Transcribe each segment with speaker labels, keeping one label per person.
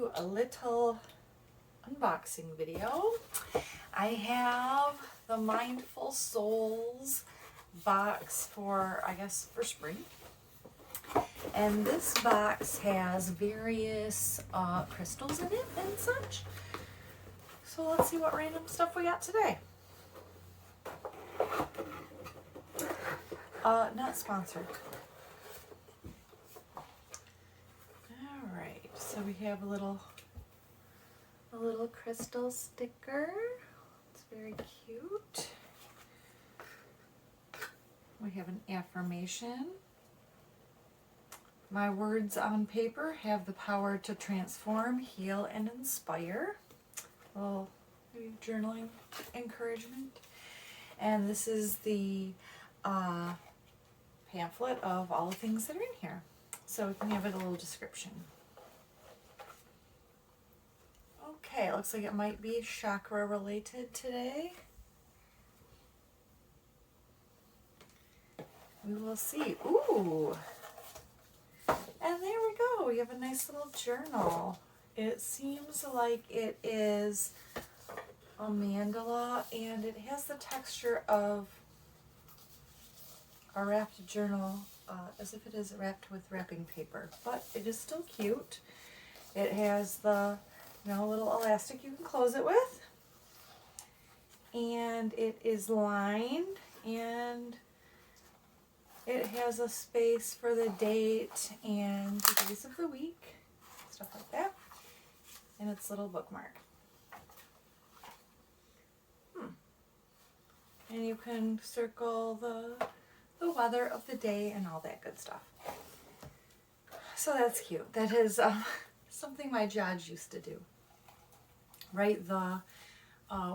Speaker 1: to a little unboxing video. I have the Mindful Souls box for, I guess, for spring. And this box has various crystals in it and such. So let's see what random stuff we got today. Not sponsored. Alright, so we have a little crystal sticker. It's very cute. We have an affirmation. My words on paper have the power to transform, heal, and inspire. A little maybe journaling encouragement. And this is the pamphlet of all the things that are in here. So we can have it a little description. Okay, it looks like it might be chakra related today. We will see. Ooh! And there we go. We have a nice little journal. It seems like it is a mandala, and it has the texture of a wrapped journal, as if it is wrapped with wrapping paper. But it is still cute. It has the little elastic you can close it with. And it is lined, and it has a space for the date and the days of the week, stuff like that, and its little bookmark. And you can circle the weather of the day and all that good stuff. So that's cute. That is something my judge used to do. Write the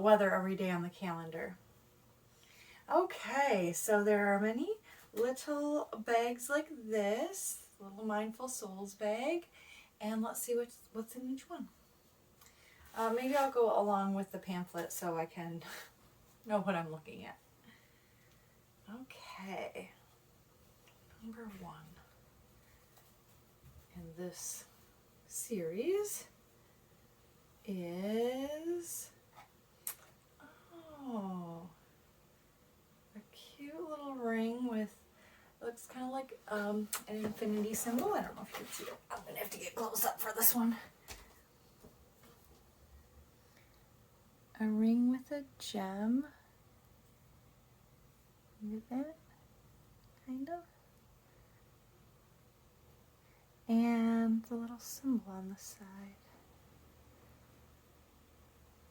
Speaker 1: weather every day on the calendar. Okay, so there are many little bags like this, little Mindful Souls bag, and let's see what's in each one. Maybe I'll go along with the pamphlet so I can know what I'm looking at. Okay, number 1 in this series is a cute little ring with, looks kind of like an infinity symbol. I don't know if you can see it. I'm gonna have to get close up for this one. A ring with a gem. You get that? Kind of. And the little symbol on the side.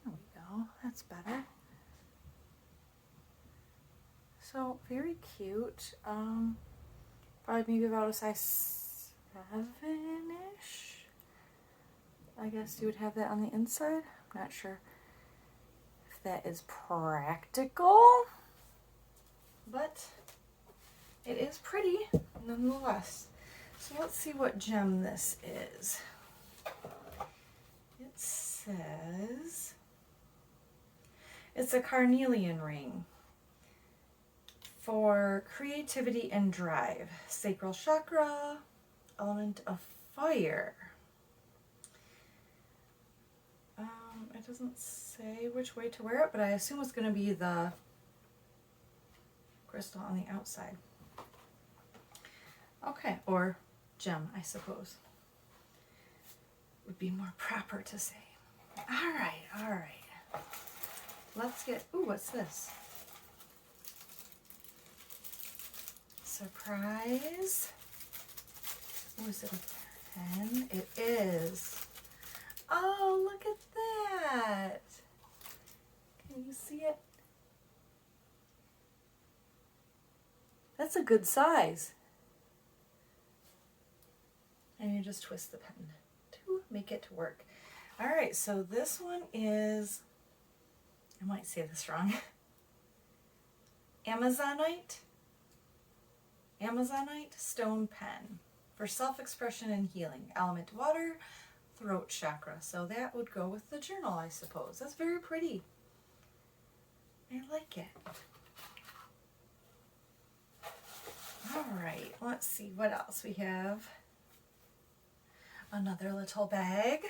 Speaker 1: There we go. That's better. So very cute. Probably maybe about a size 7-ish. I guess you would have that on the inside. I'm not sure if that is practical, but it is pretty nonetheless. So let's see what gem this is. It says it's a carnelian ring for creativity and drive. Sacral chakra, element of fire. It doesn't say which way to wear it, but I assume it's going to be the crystal on the outside. Okay, or gem, I suppose, would be more proper to say. All right. Let's get, what's this? Surprise. Oh, is it a pen? It is. Oh, look at that. Can you see it? That's a good size. And you just twist the pen to make it work. All right, so this one is, I might say this wrong, Amazonite stone pen for self-expression and healing. Element water, throat chakra. So that would go with the journal, I suppose. That's very pretty. I like it. All right, let's see what else we have. Another little bag.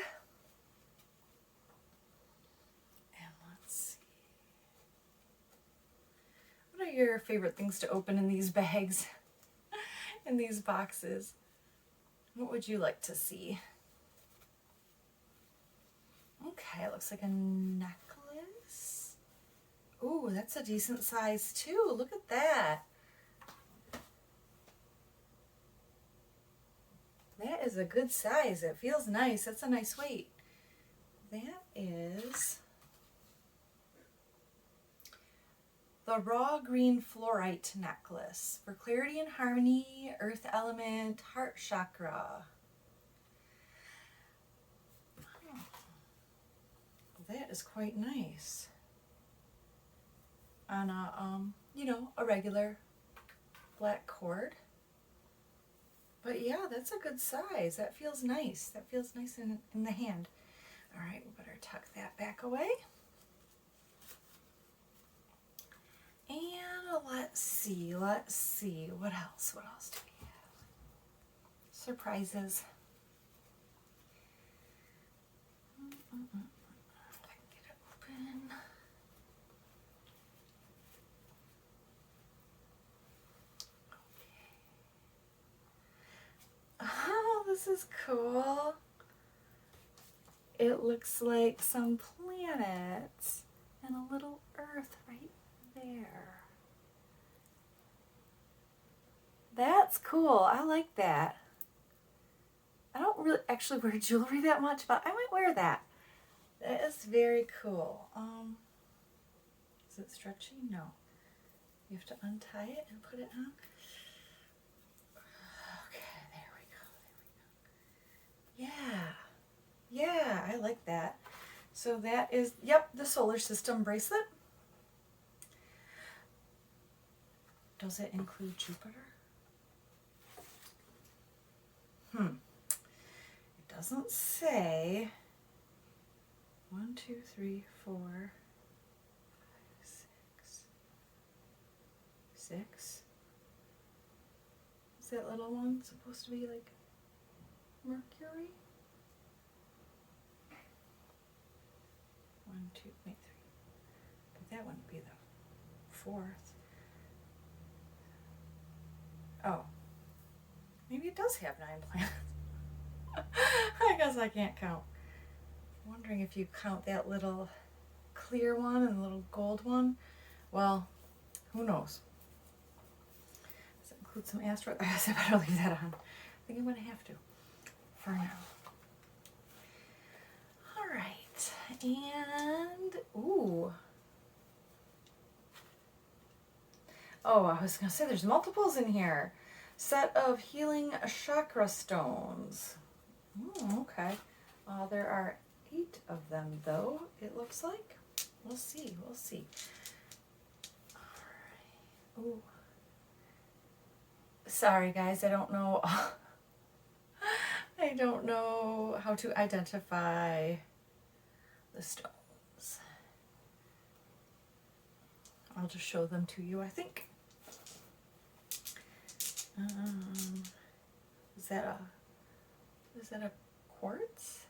Speaker 1: your favorite things to open in these bags, in these boxes? What would you like to see? Okay, it looks like a necklace. Ooh, that's a decent size too. Look at that. That is a good size. It feels nice. That's a nice weight. That is the raw green fluorite necklace for clarity and harmony, earth element, heart chakra. Oh, that is quite nice. On a, a regular black cord. But yeah, that's a good size. That feels nice. That feels nice in the hand. All right, we better tuck that back away. And let's see, what else do we have? Surprises. If I can get it open. Okay. Oh, this is cool. It looks like some planets and a little Earth right there. That's cool. I like that. I don't really actually wear jewelry that much, but I might wear that. That is very cool. Is it stretchy? No. You have to untie it and put it on. Okay, there we go. Yeah, I like that. So that is, yep, the solar system bracelet. Does it include Jupiter? It doesn't say. 1, 2, 3, 4, 5, 6. Is that little one supposed to be like Mercury? 1, 2, wait, 3. But that wouldn't be the 4th. Oh, maybe it does have 9 planets. I guess I can't count. I'm wondering if you count that little clear one and the little gold one. Well, who knows? Does it include some asteroids? I guess I better leave that on. I think I'm going to have to for now. All right, and ooh. Oh, I was going to say there's multiples in here. Set of healing chakra stones. Okay. There are 8 of them, though, it looks like. We'll see. All right. Ooh. Sorry, guys, I don't know. I don't know how to identify the stones. I'll just show them to you, I think. Is that a quartz?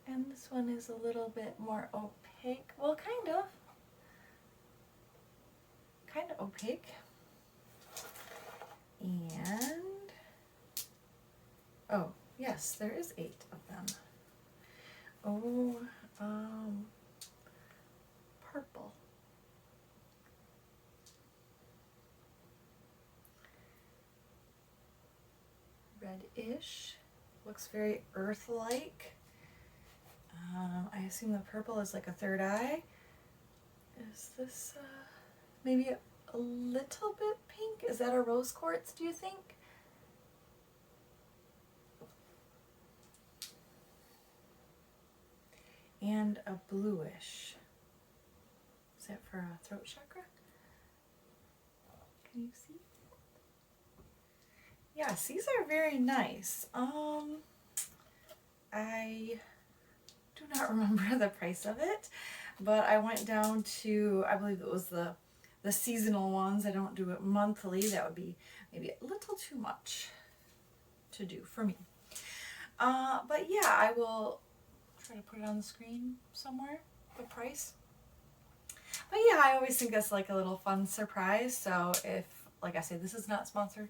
Speaker 1: And this one is a little bit more opaque. Well, kind of opaque. And oh, yes, there is 8 of them. Oh, purple. Reddish. Looks very earth-like. I assume the purple is like a third eye. Is this maybe a little bit pink? Is that a rose quartz, do you think? And a bluish. Is that for a throat chakra? Can you see? Yes, these are very nice. I do not remember the price of it, but I went down to, I believe it was the seasonal ones. I don't do it monthly. That would be maybe a little too much to do for me. But yeah, I will try to put it on the screen somewhere, the price. But yeah, I always think that's like a little fun surprise. So if, like I say, this is not sponsored,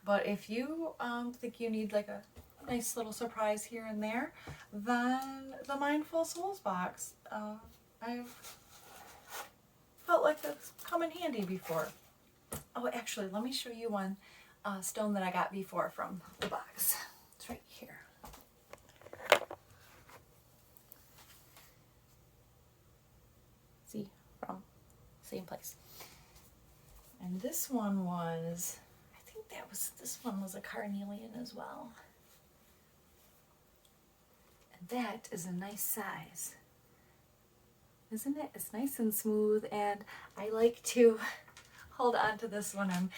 Speaker 1: but if you think you need like a nice little surprise here and there, then the Mindful Souls box, I've felt like that's come in handy before. Oh, actually, let me show you one stone that I got before from the box. It's right here. See, from same place. And this one was, I think this one was a carnelian as well. And that is a nice size. Isn't it? It's nice and smooth, and I like to hold on to this when I'm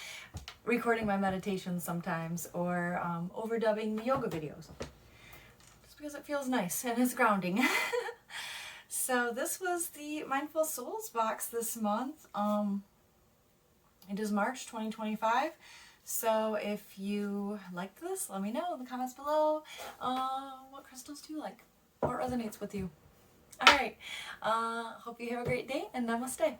Speaker 1: recording my meditations sometimes, or overdubbing yoga videos. Just because it feels nice and it's grounding. So this was the Mindful Souls box this month. It is March 2025. So if you liked this, let me know in the comments below. What crystals do you like? What resonates with you? Alright, hope you have a great day, and namaste.